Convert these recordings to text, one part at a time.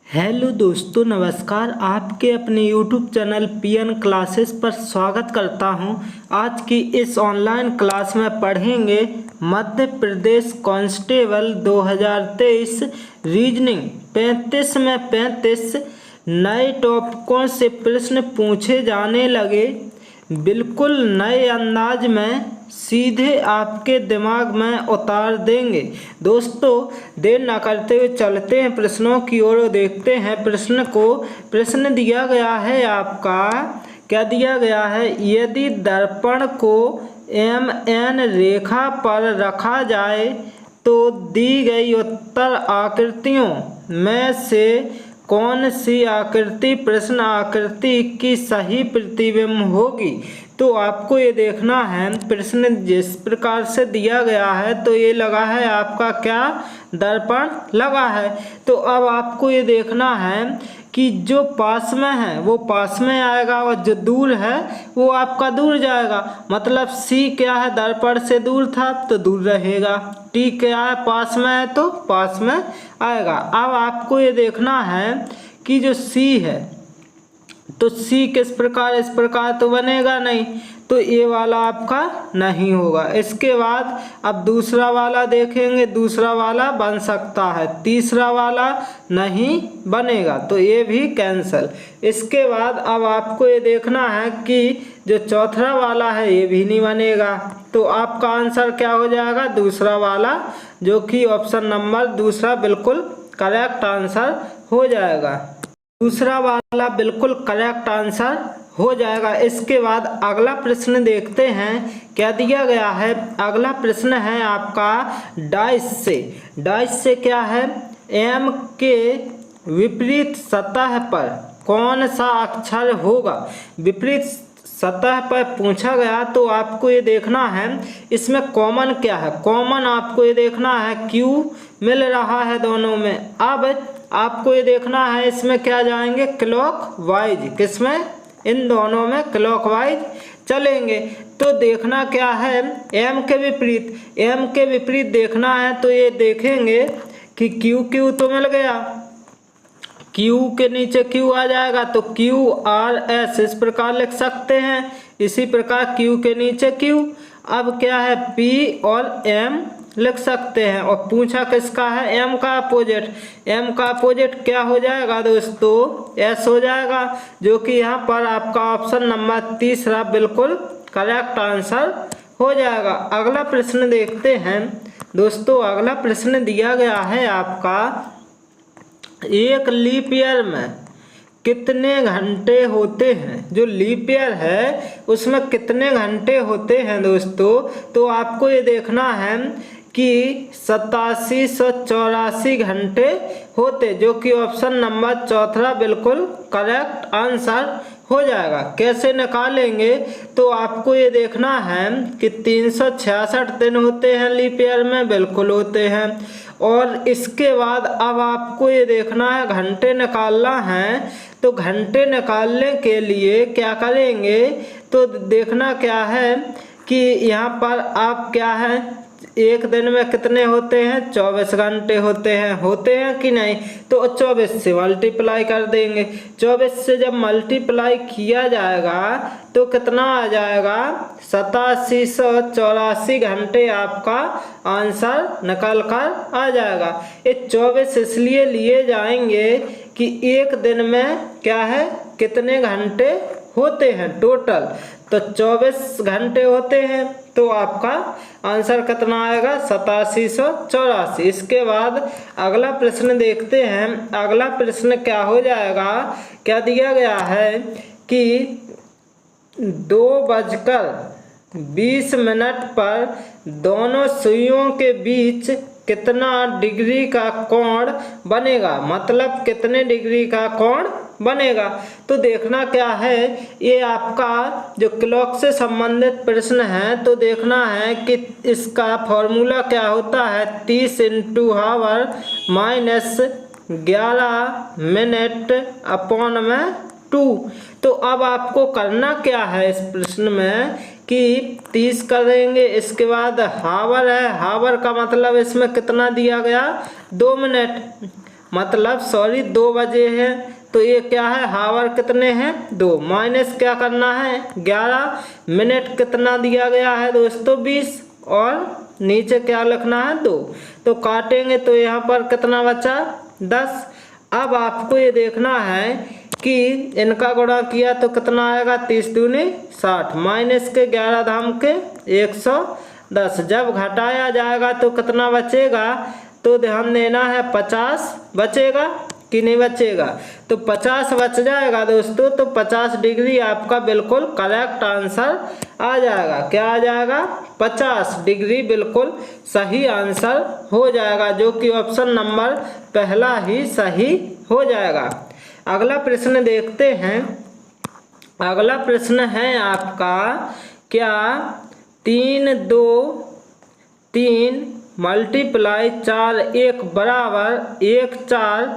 Hello दोस्तों, नमस्कार। आपके अपने यूट्यूब चैनल पीएन क्लासेस पर स्वागत करता हूं। आज की इस ऑनलाइन क्लास में पढ़ेंगे मध्य प्रदेश कांस्टेबल 2023 रीजनिंग 35 में 35 नए टॉपिकों से प्रश्न पूछे जाने लगे, बिल्कुल नए अंदाज में, सीधे आपके दिमाग में उतार देंगे। दोस्तों, देर ना करते हुए चलते हैं प्रश्नों की ओर और देखते हैं प्रश्न को। प्रश्न दिया गया है आपका, क्या दिया गया है? यदि दर्पण को MN रेखा पर रखा जाए तो दी गई उत्तर आकृतियों में से कौन सी आकृति प्रश्न आकृति की सही प्रतिबिंब होगी? तो आपको ये देखना है, प्रश्न जिस प्रकार से दिया गया है तो ये लगा है आपका क्या, दर्पण लगा है। तो अब आपको ये देखना है कि जो पास में है वो पास में आएगा और जो दूर है वो आपका दूर जाएगा। मतलब सी क्या है, दर्पण से दूर था तो दूर रहेगा। टी क्या है, पास में है तो पास में आएगा। अब आपको ये देखना है कि जो सी है तो सी किस प्रकार, इस प्रकार तो बनेगा नहीं, तो ये वाला आपका नहीं होगा। इसके बाद अब दूसरा वाला देखेंगे, दूसरा वाला बन सकता है, तीसरा वाला नहीं बनेगा तो ये भी कैंसल। इसके बाद अब आपको ये देखना है कि जो चौथा वाला है ये भी नहीं बनेगा, तो आपका आंसर क्या हो जाएगा, दूसरा वाला, जो कि ऑप्शन नंबर दूसरा बिल्कुल करेक्ट आंसर हो जाएगा। दूसरा वाला बिल्कुल करेक्ट आंसर हो जाएगा। इसके बाद अगला प्रश्न देखते हैं क्या दिया गया है। अगला प्रश्न है आपका डाइस से। डाइस से क्या है, एम के विपरीत सतह पर कौन सा अक्षर होगा? विपरीत सतह पर पूछा गया तो आपको ये देखना है इसमें कॉमन क्या है। कॉमन आपको ये देखना है क्यू मिल रहा है दोनों में। अब आपको ये देखना है इसमें क्या जाएंगे, क्लॉक वाइज। किसमें? इन दोनों में क्लॉक वाइज चलेंगे। तो देखना क्या है, एम के विपरीत, एम के विपरीत देखना है तो ये देखेंगे कि क्यू क्यू तो मिल गया, क्यू के नीचे क्यू आ जाएगा तो क्यू आर एस इस प्रकार लिख सकते हैं। इसी प्रकार क्यू के नीचे क्यू। अब क्या है, पी और एम लिख सकते हैं। और पूछा किसका है, एम का अपोजिट। एम का अपोजिट क्या हो जाएगा दोस्तों, एस हो जाएगा, जो कि यहाँ पर आपका ऑप्शन नंबर तीसरा बिल्कुल करेक्ट आंसर हो जाएगा। अगला प्रश्न देखते हैं दोस्तों। अगला प्रश्न दिया गया है आपका, एक लीप ईयर में कितने घंटे होते हैं? जो लीप ईयर है उसमें कितने घंटे होते हैं दोस्तों? तो आपको ये देखना है कि 8784 घंटे होते, जो कि ऑप्शन नंबर चौथा बिल्कुल करेक्ट आंसर हो जाएगा। कैसे निकालेंगे? तो आपको ये देखना है कि 366 दिन होते हैं लीप ईयर में, बिल्कुल होते हैं। और इसके बाद अब आपको ये देखना है घंटे निकालना है, तो घंटे निकालने के लिए क्या करेंगे, तो देखना क्या है कि यहाँ पर आप क्या है, एक दिन में कितने होते हैं, 24 घंटे होते हैं कि नहीं? तो 24 से मल्टीप्लाई कर देंगे। 24 से जब मल्टीप्लाई किया जाएगा तो कितना आ जाएगा, 8784 घंटे आपका आंसर निकल कर आ जाएगा। ये 24 इसलिए लिए जाएंगे कि एक दिन में क्या है, कितने घंटे होते हैं टोटल, तो 24 घंटे होते हैं, तो आपका आंसर कितना आएगा, 8784। इसके बाद अगला प्रश्न देखते हैं। अगला प्रश्न क्या हो जाएगा, क्या दिया गया है कि 2:20 पर दोनों सुइयों के बीच कितना डिग्री का कोण बनेगा? मतलब कितने डिग्री का कोण बनेगा? तो देखना क्या है, ये आपका जो क्लॉक से संबंधित प्रश्न है, तो देखना है कि इसका फॉर्मूला क्या होता है, 30 × आवर माइनस 11 मिनट अपॉन में 2। तो अब आपको करना क्या है इस प्रश्न में कि 30 करेंगे, इसके बाद हावर है, हावर का मतलब इसमें कितना दिया गया, 2 मिनट। मतलब सॉरी 2 बजे है, तो ये क्या है हावर कितने हैं 2, माइनस क्या करना है 11, मिनट कितना दिया गया है दोस्तों 20, और नीचे क्या लिखना है 2। तो काटेंगे तो यहाँ पर कितना बचा 10। अब आपको ये देखना है कि इनका गुणा किया तो कितना आएगा 30 दूनी 60, माइनस के 11 धाम के 110। जब घटाया जाएगा तो कितना बचेगा, तो ध्यान देना है 50 बचेगा कि नहीं बचेगा, तो 50 बच जाएगा दोस्तों। तो 50 डिग्री आपका बिल्कुल करेक्ट आंसर आ जाएगा। क्या आ जाएगा 50 डिग्री बिल्कुल सही आंसर हो जाएगा, जो कि ऑप्शन नंबर पहला ही सही हो जाएगा। अगला प्रश्न देखते हैं। अगला प्रश्न है आपका, क्या 3 2 3 मल्टीप्लाई 4 1 बराबर 1 4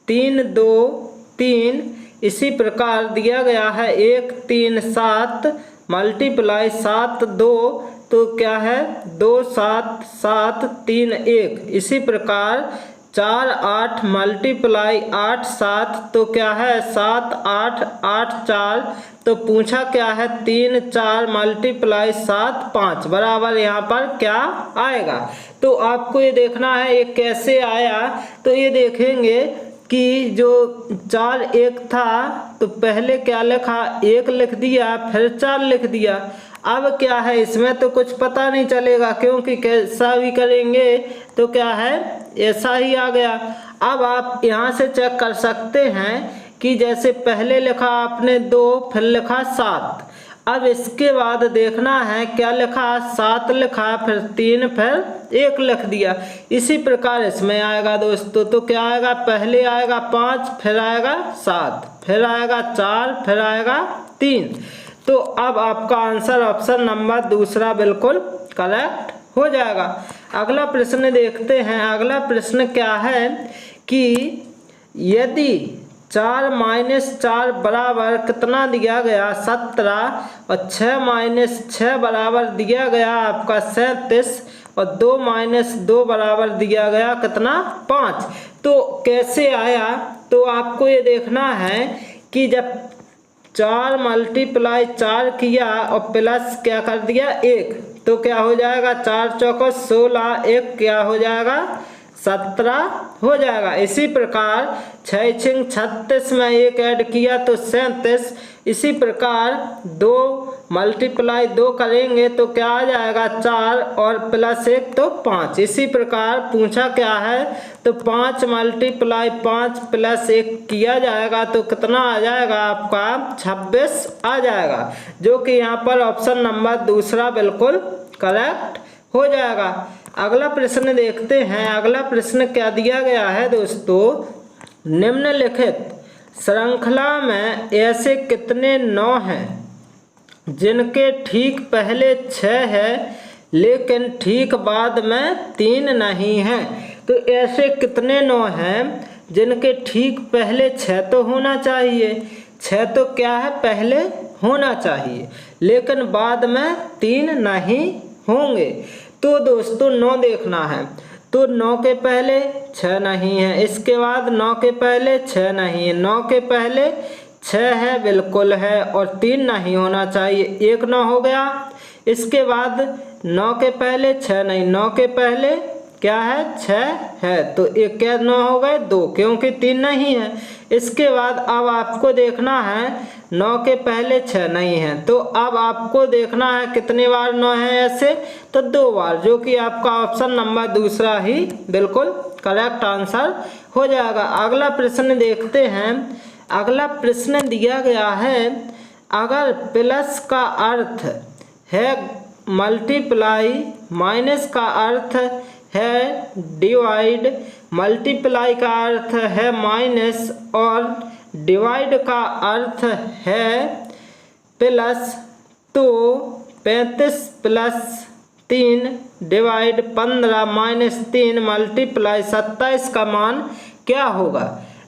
3 2 3, इसी प्रकार दिया गया है 1 3 7 मल्टीप्लाई 7 2, तो क्या है 2 7 7 3 1, इसी प्रकार 4 8 मल्टीप्लाई 8 7, तो क्या है 7 8 8 4, तो पूछा क्या है 3 4 मल्टीप्लाई 7 5 बराबर यहाँ पर क्या आएगा। तो आपको ये देखना है ये कैसे आया। तो ये देखेंगे कि जो 4 1 था तो पहले क्या लिखा 1 लिख दिया, फिर 4 लिख दिया। अब क्या है इसमें तो कुछ पता नहीं चलेगा, क्योंकि कैसा भी करेंगे तो क्या है ऐसा ही आ गया। अब आप यहाँ से चेक कर सकते हैं कि जैसे पहले लिखा आपने 2 फिर लिखा 7, अब इसके बाद देखना है क्या लिखा 7 लिखा फिर 3 फिर 1 लिख दिया। इसी प्रकार इसमें आएगा दोस्तों। तो क्या आएगा, पहले आएगा 5 फिर आएगा 7 फिर आएगा 4 फिर आएगा 3। तो अब आपका आंसर ऑप्शन नंबर दूसरा बिल्कुल करेक्ट हो जाएगा। अगला प्रश्न देखते हैं। अगला प्रश्न क्या है कि यदि 4 माइनस 4 बराबर कितना दिया गया 17, और 6 माइनस 6 बराबर दिया गया आपका 37, और 2 माइनस 2 बराबर दिया गया कितना 5। तो कैसे आया, तो आपको ये देखना है कि जब 4 मल्टीप्लाई 4 किया और प्लस क्या कर दिया 1, तो क्या हो जाएगा 4 चौको 16, 1 क्या हो जाएगा 17 हो जाएगा। इसी प्रकार 6 6 36 में 1 ऐड किया तो 37, इसी प्रकार 2 मल्टीप्लाई 2 करेंगे तो क्या आ जाएगा 4 और प्लस 1 तो 5। इसी प्रकार पूछा क्या है, तो 5 मल्टीप्लाई 5 प्लस 1 किया जाएगा तो कितना आ जाएगा आपका 26 आ जाएगा, जो कि यहाँ पर ऑप्शन नंबर दूसरा बिल्कुल करेक्ट हो जाएगा। अगला प्रश्न देखते हैं। अगला प्रश्न क्या दिया गया है दोस्तों, निम्नलिखित श्रृंखला में ऐसे कितने 9 हैं जिनके ठीक पहले 6 है लेकिन ठीक बाद में 3 नहीं है। तो ऐसे कितने 9 हैं जिनके ठीक पहले 6 तो होना चाहिए, 6 तो क्या है पहले होना चाहिए, लेकिन बाद में 3 नहीं होंगे। तो दोस्तों 9 देखना है, तो 9 के पहले 6 नहीं है, इसके बाद 9 के पहले 6 नहीं है, 9 के पहले 6 है बिल्कुल है, और 3 नहीं होना चाहिए, 1 9 हो गया। इसके बाद 9 के पहले 6 नहीं, 9 के पहले क्या है 6 है, तो 1 क्या 9 हो गए 2, क्योंकि 3 नहीं है। इसके बाद अब आपको देखना है 9 के पहले 6 नहीं है, तो अब आपको देखना है कितने बार 9 है ऐसे, तो 2 बार, जो कि आपका ऑप्शन नंबर दूसरा ही बिल्कुल करेक्ट आंसर हो जाएगा। अगला प्रश्न देखते हैं। अगला प्रश्न दिया गया है, अगर प्लस का अर्थ है मल्टीप्लाई, माइनस का अर्थ है डिवाइड, मल्टीप्लाई का अर्थ है माइनस, और डिवाइड का अर्थ है प्लस, तो 35 प्लस 3 डिवाइड 15 माइनस 3 मल्टीप्लाई 27 का मान क्या होगा।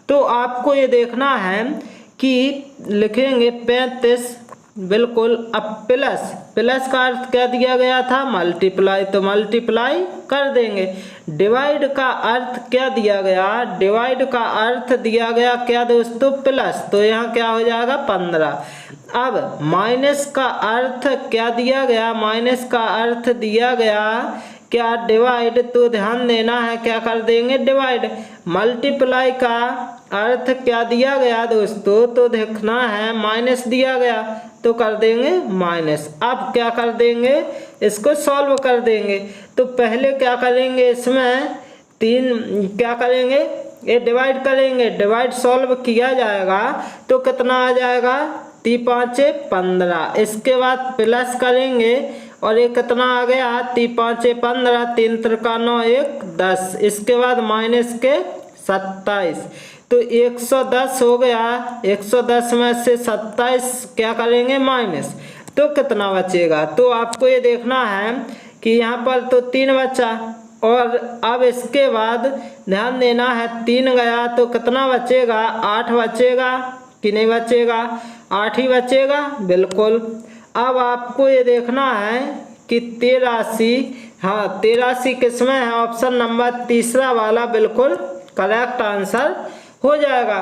तो आपको ये देखना है कि लिखेंगे 35 बिल्कुल, अब प्लस प्लस का अर्थ क्या दिया गया था, मल्टीप्लाई, तो मल्टीप्लाई कर देंगे। डिवाइड का अर्थ क्या दिया गया, डिवाइड का अर्थ दिया गया क्या दोस्तों, प्लस, तो यहाँ क्या हो जाएगा 15। अब माइनस का अर्थ क्या दिया गया, माइनस का अर्थ दिया गया क्या, डिवाइड, तो ध्यान देना है क्या कर देंगे, डिवाइड। मल्टीप्लाई का अर्थ क्या दिया गया दोस्तों, तो देखना है माइनस दिया गया, तो कर देंगे माइनस। अब क्या कर देंगे, इसको सॉल्व कर देंगे। तो पहले क्या करेंगे, इसमें 3 क्या करेंगे, ये डिवाइड करेंगे, डिवाइड सॉल्व किया जाएगा तो कितना आ जाएगा, 3 5 15। इसके बाद प्लस करेंगे और ये कितना आ गया, 3 5 15, 3 3 9 1 10। इसके बाद माइनस के 27, तो 110 हो गया। 110 में से 27 क्या करेंगे माइनस, तो कितना बचेगा, तो आपको ये देखना है कि यहाँ पर तो 3 बचा, और अब इसके बाद ध्यान देना है 3 गया तो कितना बचेगा, 8 बचेगा कि नहीं बचेगा, 8 ही बचेगा, बिल्कुल। अब आपको ये देखना है कि 83, हाँ 83 किसमें है, ऑप्शन नंबर तीसरा वाला बिल्कुल करेक्ट आंसर हो जाएगा।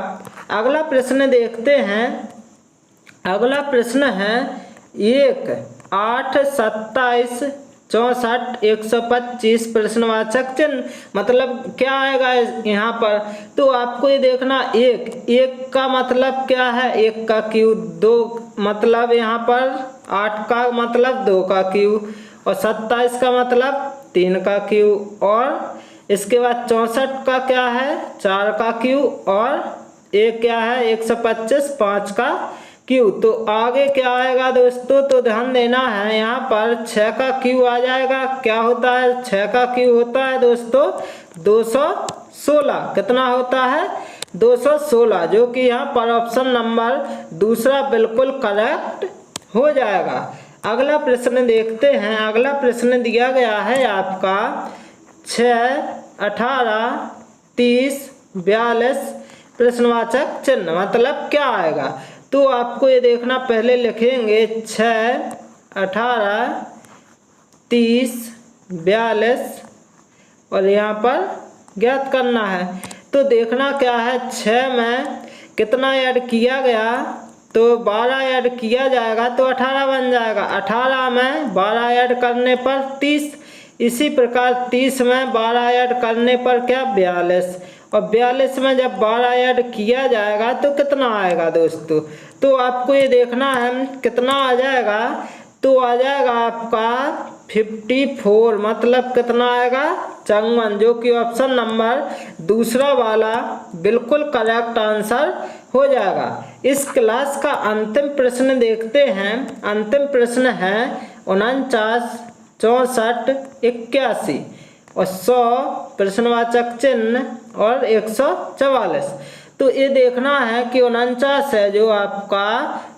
अगला प्रश्न देखते हैं। अगला प्रश्न है 1 8 27 64 125 प्रश्नवाचक चिन्ह, मतलब क्या आएगा यहाँ पर, तो आपको ये देखना, एक का मतलब क्या है, 1 का क्यू, 2 मतलब यहाँ पर 8 का मतलब 2 का क्यू, और 27 का मतलब 3 का क्यू, और इसके बाद 64 का क्या है, 4 का क्यू, और एक क्या है 125 5 का क्यू। तो आगे क्या आएगा दोस्तों, तो ध्यान देना है यहाँ पर 6 का क्यू आ जाएगा। क्या होता है, 6 का क्यू होता है दोस्तों 216। कितना होता है, 216, जो कि यहाँ पर ऑप्शन नंबर दूसरा बिल्कुल करेक्ट हो जाएगा। अगला प्रश्न देखते हैं। अगला प्रश्न दिया गया है आपका 6 18 30 42 प्रश्नवाचक चिन्ह, मतलब क्या आएगा, तो आपको ये देखना, पहले लिखेंगे 6 18 30 42 और यहाँ पर ज्ञात करना है। तो देखना क्या है, 6 में कितना ऐड किया गया, तो 12 ऐड किया जाएगा तो 18 बन जाएगा। 18 में 12 ऐड करने पर 30, इसी प्रकार 30 में 12 ऐड करने पर क्या 42, और 42 में जब 12 ऐड किया जाएगा तो कितना आएगा दोस्तों, तो आपको ये देखना है कितना आ जाएगा, तो आ जाएगा आपका 54, मतलब कितना आएगा 54, जो कि ऑप्शन नंबर दूसरा वाला बिल्कुल करेक्ट आंसर हो जाएगा। इस क्लास का अंतिम प्रश्न देखते हैं। अंतिम प्रश्न है 49 64 81 और 100 प्रश्नवाचक चिन्ह और 144। तो ये देखना है कि 49 है जो आपका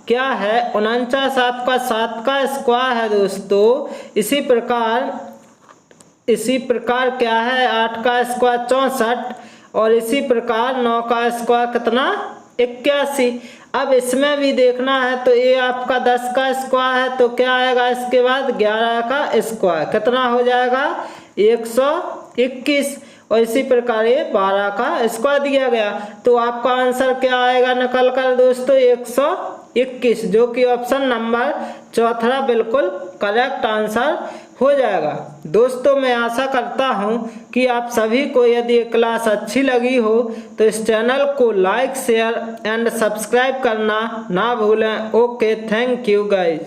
क्या है, 49 आपका 7 का स्क्वायर है दोस्तों। इसी प्रकार क्या है 8 का स्क्वायर 64 और इसी प्रकार 9 का स्क्वायर कितना 81। अब इसमें भी देखना है, तो ये आपका 10 का स्क्वायर है तो क्या आएगा, इसके बाद 11 का स्क्वायर कितना हो जाएगा 121, और इसी प्रकार ये 12 का स्क्वायर दिया गया। तो आपका आंसर क्या आएगा निकल कर दोस्तों 121, जो कि ऑप्शन नंबर चौथा बिल्कुल करेक्ट आंसर हो जाएगा। दोस्तों मैं आशा करता हूं कि आप सभी को यदि ये क्लास अच्छी लगी हो तो इस चैनल को लाइक शेयर एंड सब्सक्राइब करना ना भूलें। Okay, thank you guys.